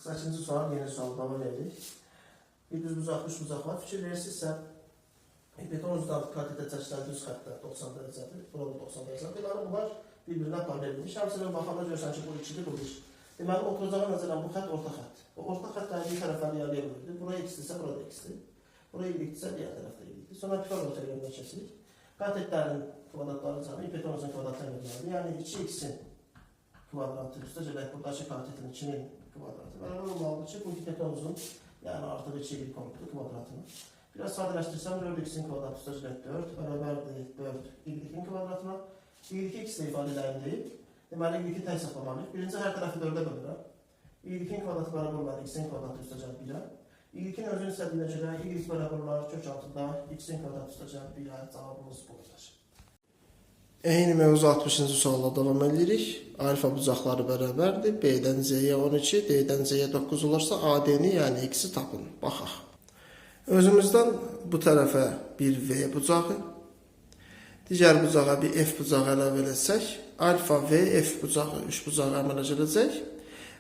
8-ci sual, yeni sual davam edirik. Bir düz bucaq, üç bucaq var. Fikir verirsinizsə, beton uzdan katetə çəkilən düz xəttdə 90 dərəcədir, burada 90 dərəcədir. Deməli, bunlar bir-birinə paralel edilmiş. Həmçinin baxanda görürsən ki, bu 2-dir, bu 1. Deməli, oturacağa nəzərən bu xətt orta xətt. O orta xəttlərin bir tərəfləri yarıya bölündü. Buraya x-dirsə, burada x-dir. Buraya y-dirsə, diğer tərəfdə y-dir. Sonra Pifagor teoremindən keçirik. Katetlərin kvadratları cəmi hipotenuzun kvadrat təmirləri. Yəni 2x-in kvadratı üstə gələk buradakı katetin 2-nin kvadratı. Belə olmalıdır ki, bu hipotenuzun yəni artıq 2 komutlu kvadratını. Biraz sadələşdirsəm 4x-in kvadratı üstə gələk 4 bərabərdir 4 y-in kvadratına. Y2 x-də ifadə edildi. Deməli, y2 tək saxlamalıyıq. Birinci hər tərəfi 4-ə bölürəm. Y2-in kvadratı bərabər olar x-in kvadratı üstə gələk 1-ə. Y2-in özünün istədiyinə görə y bərabər olar kök altında x-in kvadratı üstə gələk 1-ə. Cavabımız bu olacaq. Eyni mövzu 60-cı sualla davam edirik. Alfa bucaqları bərabərdir. B-dən Z-yə 12, D-dən Z-yə 9 olursa AD-ni, yəni x-i tapın. Baxaq. Özümüzdən bu tərəfə bir V bucağı, digər bucağa bir F bucağı əlavə etsək, alfa V, F bucağı, 3 bucağı əmələ gələcək.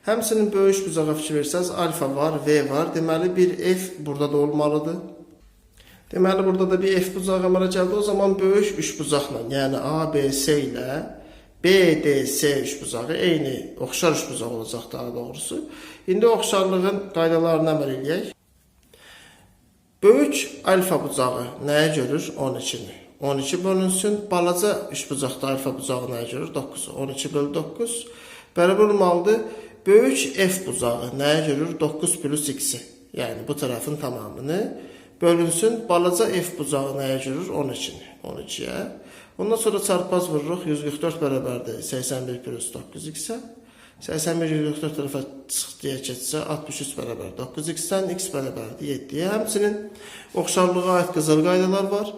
Həmçinin böyük bucağa fikir versəz, alfa var, V var. Deməli, bir F burada da olmalıdır. Deməli, burada da bir F bucağı əmələ gəldi. O zaman böyük 3 bucaqla, yəni A, B, S ilə B, D, S 3 bucağı eyni, oxşar 3 bucağı olacaq daha doğrusu. İndi oxşarlığın qaydalarını əməl edək. Böyük alfa bucağı nəyə görür? 12-ni. 12 bölünsün. Balaca 3 bucaqda alfa bucağı nəyə görür? 9-u. 12 bölü 9 bərabər olmalıdır. Böyük F bucağı nəyə görür? 9 plus x-i. Yəni bu tərəfin tamamını. Bölünsün, balaca F bucağı nəyə görür? 12-ni. 12-yə. Ondan sonra çarpaz vururuq. 144 bərabərdir 81 plus 9x-ə. 81 144 tərəfə çıxdıya keçsə 63 bərabər 9x-dən x bərabərdir 7-yə. Həmçinin oxşarlığa aid qızıl qaydalar var.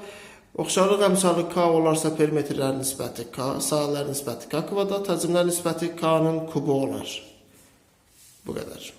Oxşarlıq əmsalı k olarsa perimetrlərin nisbəti k, sahələrin nisbəti k kvadrat, həcmlər nisbəti k-nın kubu olar. Bu qədər.